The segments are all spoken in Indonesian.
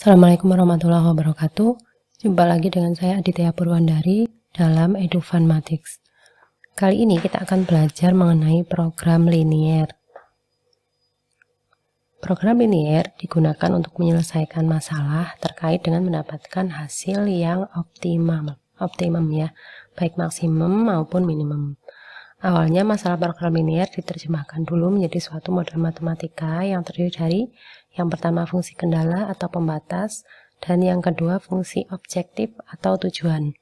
Assalamualaikum warahmatullahi wabarakatuh. Jumpa lagi dengan saya Aditya Purwandari dalam Edufanmatics. Kali ini kita akan belajar mengenai program linier. Program linier digunakan untuk menyelesaikan masalah terkait dengan mendapatkan hasil yang optimum ya, baik maksimum maupun minimum. Awalnya masalah program linier diterjemahkan dulu menjadi suatu model matematika yang terdiri dari yang pertama fungsi kendala atau pembatas, dan yang kedua fungsi objektif atau tujuan.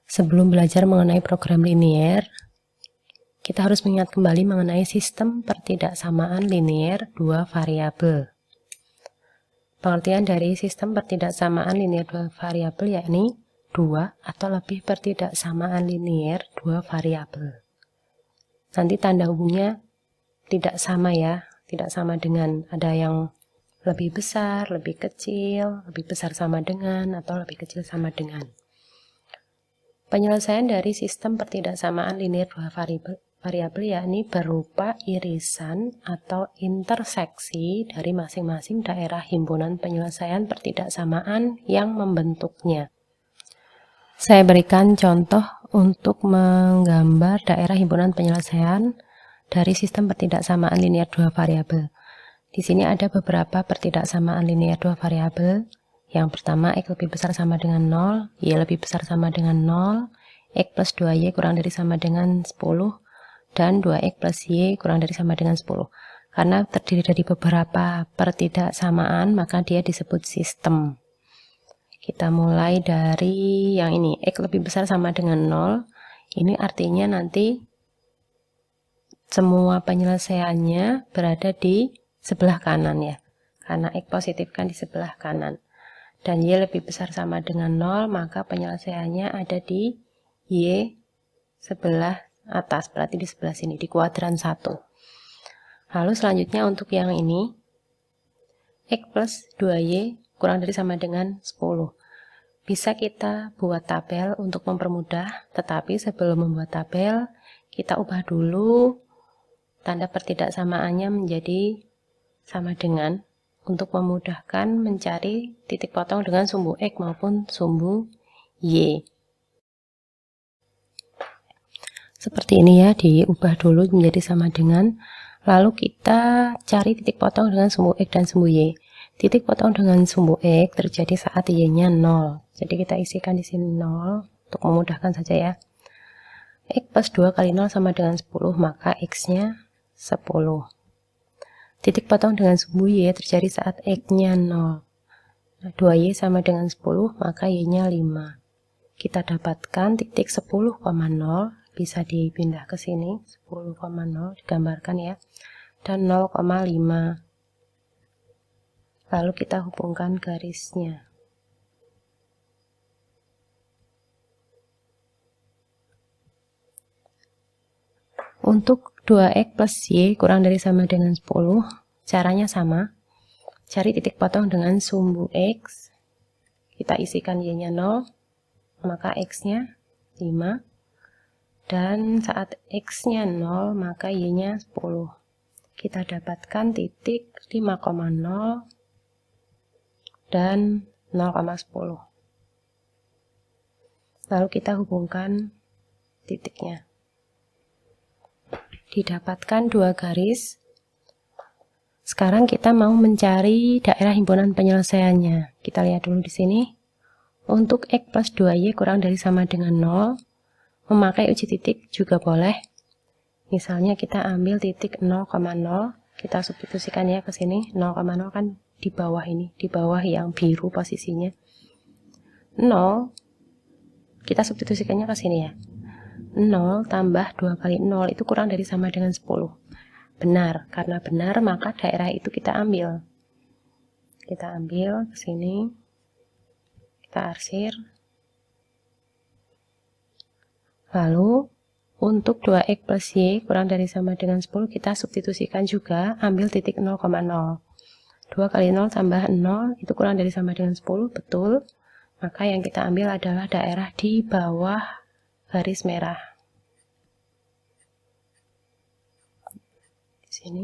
Sebelum belajar mengenai program linier, kita harus mengingat kembali mengenai sistem pertidaksamaan linier dua variabel. Pengertian dari sistem pertidaksamaan linier dua variabel yakni dua atau lebih pertidaksamaan linier dua variabel. Nanti tanda hubungnya tidak sama ya, tidak sama dengan ada yang lebih besar, lebih kecil, lebih besar sama dengan, atau lebih kecil sama dengan. Penyelesaian dari sistem pertidaksamaan linier dua variabel yakni berupa irisan atau interseksi dari masing-masing daerah himpunan penyelesaian pertidaksamaan yang membentuknya. Saya berikan contoh untuk menggambar daerah himpunan penyelesaian dari sistem pertidaksamaan linier dua variabel. Di sini ada beberapa pertidaksamaan linier dua variabel. Yang pertama, X lebih besar sama dengan 0, Y lebih besar sama dengan 0, X plus 2Y kurang dari sama dengan 10, dan 2X plus Y kurang dari sama dengan 10. Karena terdiri dari beberapa pertidaksamaan, maka dia disebut sistem. Kita mulai dari yang ini, X lebih besar sama dengan 0. Ini artinya nanti semua penyelesaiannya berada di sebelah kanan ya, karena X positif kan di sebelah kanan. Dan Y lebih besar sama dengan 0, maka penyelesaiannya ada di Y sebelah atas, berarti di sebelah sini, di kuadran 1. Lalu selanjutnya untuk yang ini, X plus 2Y kurang dari sama dengan 10. Bisa kita buat tabel untuk mempermudah, tetapi sebelum membuat tabel, kita ubah dulu tanda pertidaksamaannya menjadi sama dengan untuk memudahkan mencari titik potong dengan sumbu X maupun sumbu Y. Seperti ini ya, diubah dulu menjadi sama dengan, lalu kita cari titik potong dengan sumbu X dan sumbu Y. Titik potong dengan sumbu X terjadi saat Y-nya 0. Jadi kita isikan di sini 0 untuk memudahkan saja ya. X plus 2 kali 0 sama dengan 10, maka X-nya 10. Titik potong dengan sumbu Y terjadi saat X-nya 0. Nah, 2Y sama dengan 10, maka Y-nya 5. Kita dapatkan titik 10,0, bisa dipindah ke sini, 10,0 digambarkan ya, dan 0,5. Lalu kita hubungkan garisnya. Untuk 2X plus Y kurang dari sama dengan 10, caranya sama. Cari titik potong dengan sumbu X, kita isikan Y-nya 0, maka X-nya 5. Dan saat X-nya 0, maka Y-nya 10. Kita dapatkan titik 5,0 dan 0,10. Lalu kita hubungkan titiknya. Didapatkan dua garis. Sekarang kita mau mencari daerah himpunan penyelesaiannya. Kita lihat dulu di sini. Untuk X plus 2Y kurang dari sama dengan 0, memakai uji titik juga boleh. Misalnya kita ambil titik 0,0, kita substitusikan ya ke sini. 0,0 kan di bawah ini, di bawah yang biru posisinya. 0, kita substitusikannya ke sini ya. 0 tambah 2 kali 0 itu kurang dari sama dengan 10. Benar, karena benar maka daerah itu kita ambil. Kita ambil ke sini, kita arsir. Lalu untuk 2X plus Y kurang dari sama dengan 10, kita substitusikan juga, ambil titik 0,0. 2 kali 0 tambah 0 itu kurang dari sama dengan 10, betul. Maka yang kita ambil adalah daerah di bawah garis merah. Di sini.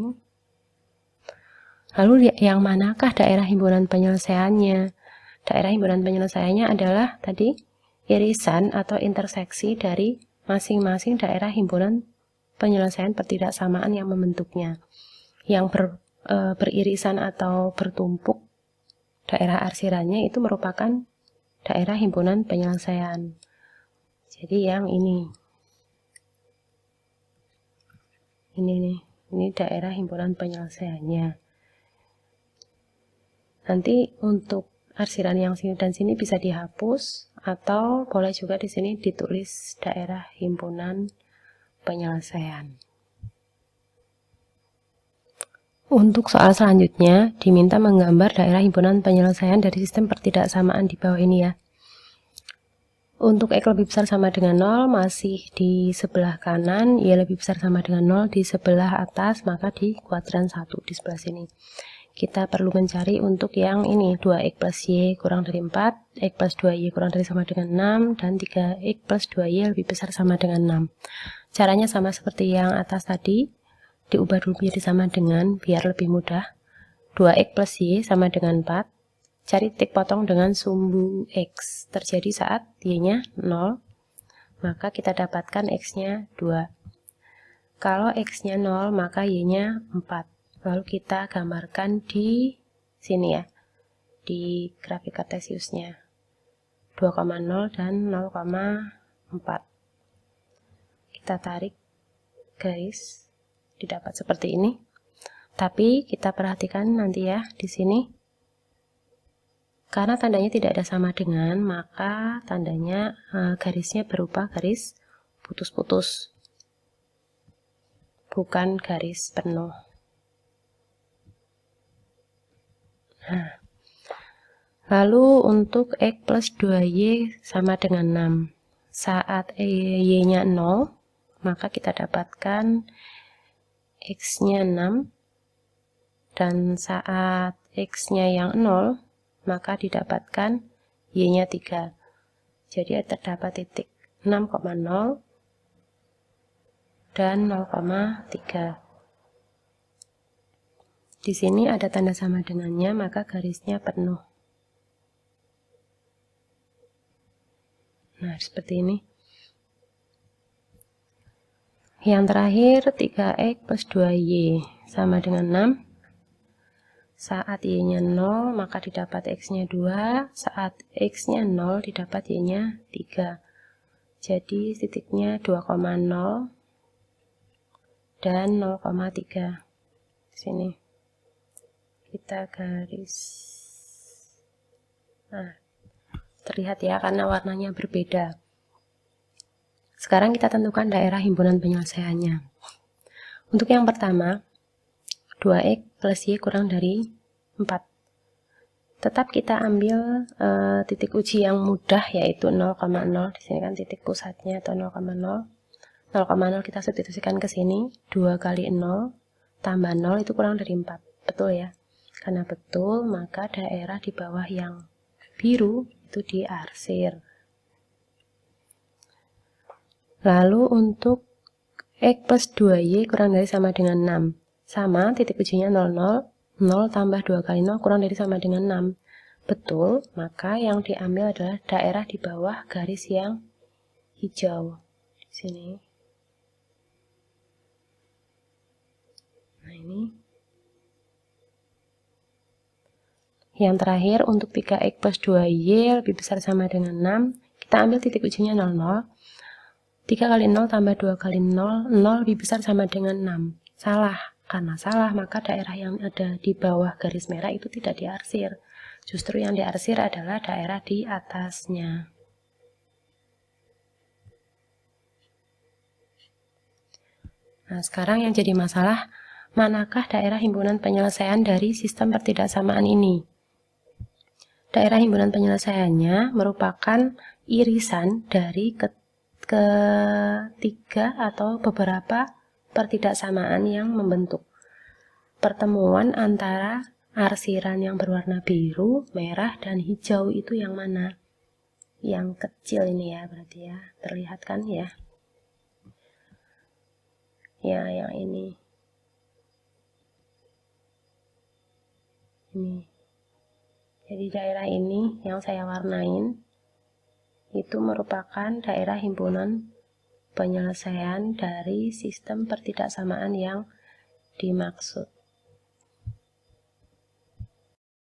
Lalu yang manakah daerah himpunan penyelesaiannya? Daerah himpunan penyelesaiannya adalah tadi irisan atau interseksi dari masing-masing daerah himpunan penyelesaian pertidaksamaan yang membentuknya. Yang beririsan atau bertumpuk daerah arsirannya itu merupakan daerah himpunan penyelesaian. Jadi yang ini nih, ini daerah himpunan penyelesaiannya. Nanti untuk arsiran yang sini dan sini bisa dihapus, atau boleh juga di sini ditulis daerah himpunan penyelesaian. Untuk soal selanjutnya, diminta menggambar daerah himpunan penyelesaian dari sistem pertidaksamaan di bawah ini ya. Untuk X lebih besar sama dengan 0 masih di sebelah kanan, Y lebih besar sama dengan 0 di sebelah atas, maka di kuadran 1 di sebelah sini. Kita perlu mencari untuk yang ini, 2x plus y kurang dari 4, x plus 2y kurang dari sama dengan 6, dan 3x plus 2y lebih besar sama dengan 6. Caranya sama seperti yang atas tadi, diubah dulu menjadi sama dengan, biar lebih mudah. 2x plus y sama dengan 4, cari titik potong dengan sumbu x, terjadi saat y-nya 0, maka kita dapatkan x-nya 2. Kalau x-nya 0, maka y-nya 4. Lalu kita gambarkan di sini ya, di grafik kartesiusnya 2,0 dan 0,4. Kita tarik garis, didapat seperti ini. Tapi kita perhatikan nanti ya di sini, karena tandanya tidak ada sama dengan, maka tandanya garisnya berubah garis putus-putus, bukan garis penuh. Nah, lalu untuk x plus 2y sama dengan 6. Saat y-nya 0, maka kita dapatkan x-nya 6. Dan saat x-nya yang 0, maka didapatkan y-nya 3. Jadi terdapat titik 6,0 dan 0,3. Di sini ada tanda sama dengannya, maka garisnya penuh. Nah, seperti ini. Yang terakhir, 3x plus 2y sama dengan 6. Saat y-nya 0, maka didapat x-nya 2. Saat x-nya 0, didapat y-nya 3. Jadi titiknya 2,0 dan 0,3. Di sini kita garis. Nah, terlihat ya karena warnanya berbeda. Sekarang kita tentukan daerah himpunan penyelesaiannya. Untuk yang pertama, 2x plus y kurang dari 4. Tetap kita ambil titik uji yang mudah, yaitu 0,0. Di sini kan titik pusatnya atau 0,0. 0,0 kita substitusikan ke sini. 2 kali 0 tambah 0 itu kurang dari 4. Betul ya? Karena betul, maka daerah di bawah yang biru itu diarsir. Lalu untuk x plus 2y kurang dari sama dengan 6. Sama, titik ujinya 0, 0. 0 tambah 2 kali 0 kurang dari sama dengan 6. Betul, maka yang diambil adalah daerah di bawah garis yang hijau. Di sini. Nah, ini. Yang terakhir, untuk 3x plus 2y lebih besar sama dengan 6, kita ambil titik ujinya 0, 0. 3 kali 0 tambah 2 kali 0, 0 lebih besar sama dengan 6. Salah. Karena salah, maka daerah yang ada di bawah garis merah itu tidak diarsir. Justru yang diarsir adalah daerah di atasnya. Nah, sekarang yang jadi masalah, manakah daerah himpunan penyelesaian dari sistem pertidaksamaan ini? Daerah himpunan penyelesaiannya merupakan irisan dari ketiga atau beberapa pertidaksamaan yang membentuk pertemuan antara arsiran yang berwarna biru, merah, dan hijau. Itu yang mana? Yang kecil ini ya, berarti ya. Terlihat kan ya? Ya, yang ini. Ini. Jadi daerah ini yang saya warnain itu merupakan daerah himpunan penyelesaian dari sistem pertidaksamaan yang dimaksud.